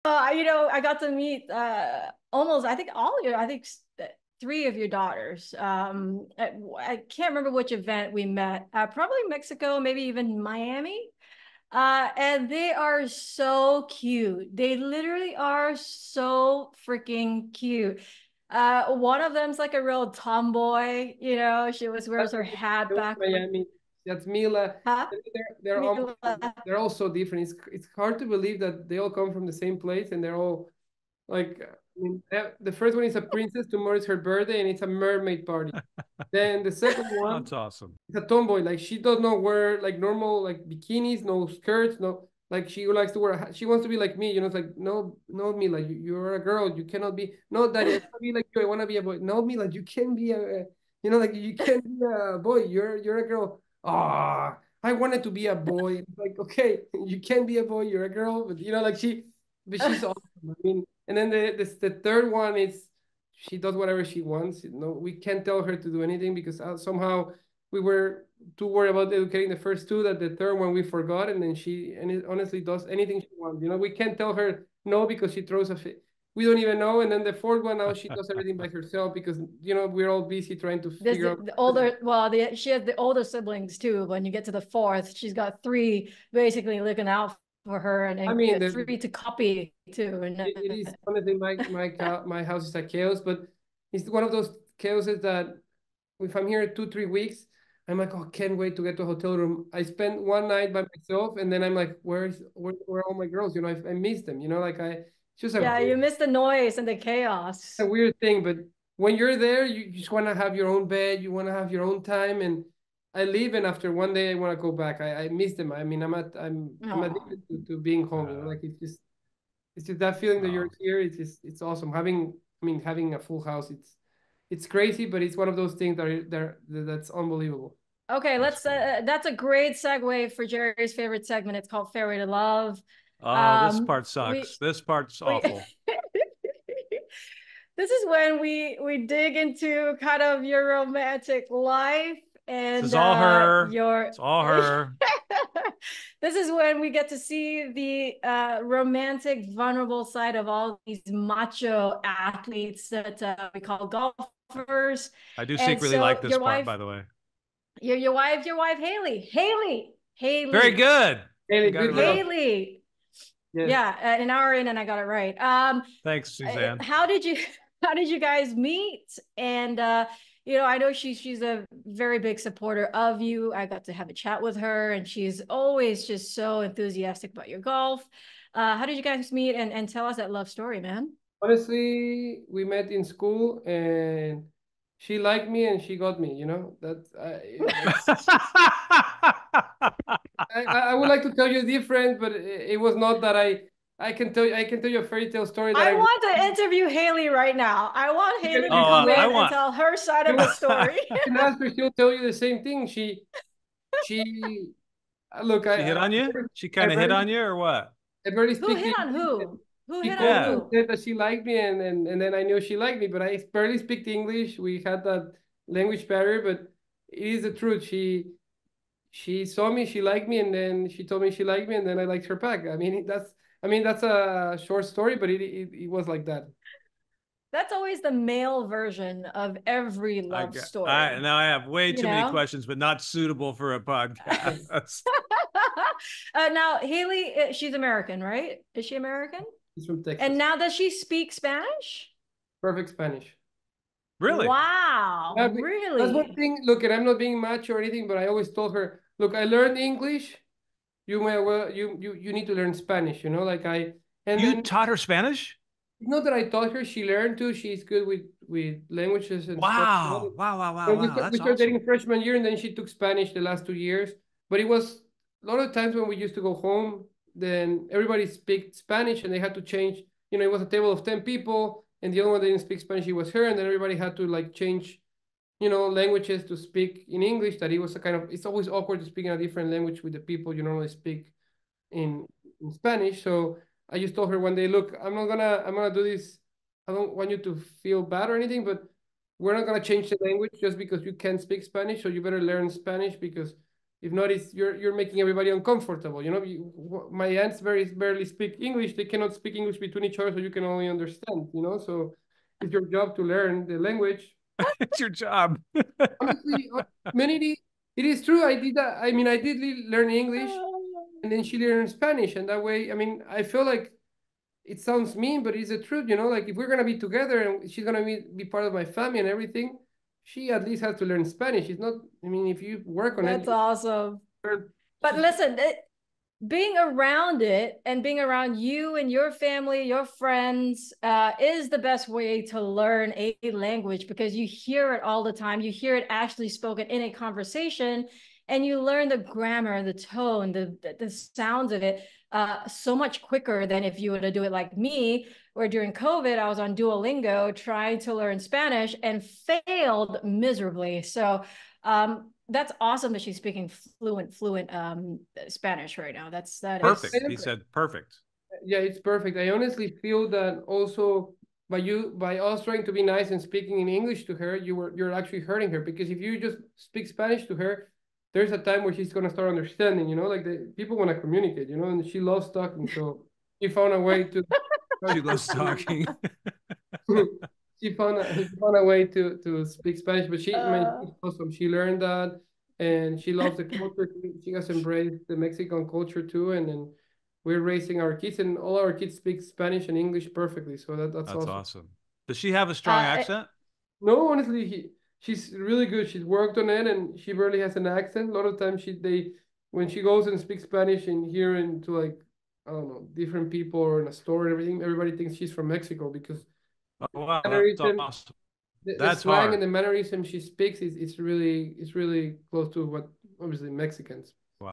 I got to meet almost, I think all your, I think three of your daughters. I can't remember which event we met. Probably Mexico, maybe even Miami. And they are so cute. They literally are so freaking cute. One of them's like a real tomboy, she always wears her hat back. Miami. That's Mila. Huh? They're almost, Mila. they're all so different. It's hard to believe that they all come from the same place and they're all like, I mean, the first one is a princess. Tomorrow is her birthday, and it's a mermaid party. Then the second one That's awesome. is a tomboy. Like she does not wear like normal like bikinis, no skirts, no like she likes to wear. She wants to be like me. It's like no, no, Mila, you're a girl. You cannot be. No, Daddy, I want to be like you. I want to be a boy. No, Mila, you can't be like you can't be a boy. You're a girl. Ah, I wanted to be a boy. It's like okay, you can't be a boy. You're a girl, but like but she's awesome. I mean, and then the third one is she does whatever she wants. We can't tell her to do anything because somehow we were too worried about educating the first two that the third one we forgot, and then it honestly does anything she wants. We can't tell her no because she throws a fit. We don't even know. And then the fourth one now she does everything by herself because we're all busy trying to This figure out. the older, well, she has the older siblings too. When you get to the fourth, she's got three basically looking out for her, and I mean, three to copy too. And it is honestly my house is a chaos, but it's one of those chaoses that if I'm here 2-3 weeks, I'm like, oh, can't wait to get to a hotel room. I spent one night by myself, and then I'm like, where are all my girls? I miss them. Like it's just yeah, you miss the noise and the chaos. a weird thing. But when you're there, you just want to have your own bed. You want to have your own time. And I leave, and after one day, I want to go back. I miss them. I mean, I'm Oh. addicted to being home. Like it's just that feeling that you're here. It's awesome. Having a full house. It's crazy, but it's one of those things that's unbelievable. Okay, let's. That's a great segue for Jerry's favorite segment. It's called Fairway to Love. Oh, this part We sucks. This part's we. awful. This is when we dig into kind of your romantic life This and is all her. your. It's all her. This is when we get to see the romantic, vulnerable side of all these macho athletes that we call golfers. I do And secretly so like this your part, wife, by the way. your wife, Very Haley, good. Haley, You got it good right. job. Haley. Yes. Yeah, an hour in and I got it right. Thanks, Suzanne. How did you how did you guys meet? And I know she's a very big supporter of you. I got to have a chat with her, and she's always just so enthusiastic about your golf. How did you guys meet? And tell us that love story, man. Honestly, we met in school, and she liked me, and she got me. I would like to tell you different, but it was not that I can tell you a fairy tale story that I I want to interview Haley right now. I want you can, Haley you to can come I in and want. tell her side of you the story. can ask her; she'll tell you the same thing. She look. She hit on you? She I kind of hit barely on you or what? I barely Who speak hit on English. who? Who She hit on called me Yeah. and who? said that she liked me, and then I knew she liked me, but I barely speak the English. We had that language barrier, but it is the truth. She saw me, she liked me, and then she told me she liked me, and then I liked her back. That's a short story, but it was like that. That's always the male version of every love I story, now I have way you too many know? questions, but not suitable for a Yes. podcast. Now, Haley, she's American, right? Is she American? He's from And Texas. now does she speak Spanish? Perfect Spanish. Really? Wow, That's one really? thing. Look, and I'm not being macho or anything, but I always told her, look, I learned English. You may well you need to learn Spanish, like and You then taught her Spanish? it's not that I taught her, she learned to. She's good with languages and stuff. Wow. Wow, wow, wow, When we wow. start, we That's started awesome. dating freshman year, and then she took Spanish the last 2 years. But it was a lot of times when we used to go home, then everybody speak Spanish, and they had to change. It was a table of 10 people, and the only one that didn't speak Spanish, it was her, and then everybody had to like change, languages to speak in English. That it was it's always awkward to speak in a different language with the people you normally speak in, in Spanish. So I just told her one day, look, I'm gonna do this. I don't want you to feel bad or anything, but we're not gonna change the language just because you can't speak Spanish. So you better learn Spanish because If not, it's you're making everybody uncomfortable. You know, my aunts barely speak English. They cannot speak English between each other, so you can only understand. You know, so it's your job to learn the language. It's your job. Honestly, many it is true. I did that. I mean, I did learn English, and then she learned Spanish, and that way, I mean, I feel like it sounds mean, but it's the truth. You know, like if we're gonna be together and she's gonna be part of my family and everything, she at least has to learn Spanish. It's not. I mean, if you work on it, That's awesome. learn. But listen, being around it and being around you and your family, your friends, is the best way to learn a language, because you hear it all the time. You hear it actually spoken in a conversation, and you learn the grammar, the tone, the sounds of it so much quicker than if you were to do it like me, where during COVID, I was on Duolingo trying to learn Spanish and failed miserably. So that's awesome that she's speaking fluent Spanish right now. That is Perfect. He said perfect. Yeah, it's perfect. I honestly feel that also by us trying to be nice and speaking in English to her, you're actually hurting her, because if you just speak Spanish to her, there's a time where she's gonna start understanding. You know, like the people want to communicate. You know, and she loves talking, so she found a way to. She loves talking. She found a way to speak Spanish, but she's awesome. She learned that, and she loves the culture. She has embraced the Mexican culture too, and then we're raising our kids, and all our kids speak Spanish and English perfectly. So that's awesome. Does she have a strong accent? No, honestly, she's really good. She's worked on it, and she barely has an accent. A lot of times, when she goes and speaks Spanish and here into like, I don't know, different people or in a store and everything, everybody thinks she's from Mexico, because Oh, wow, that's awesome. the slang and the mannerism she speaks is really close to what obviously Mexicans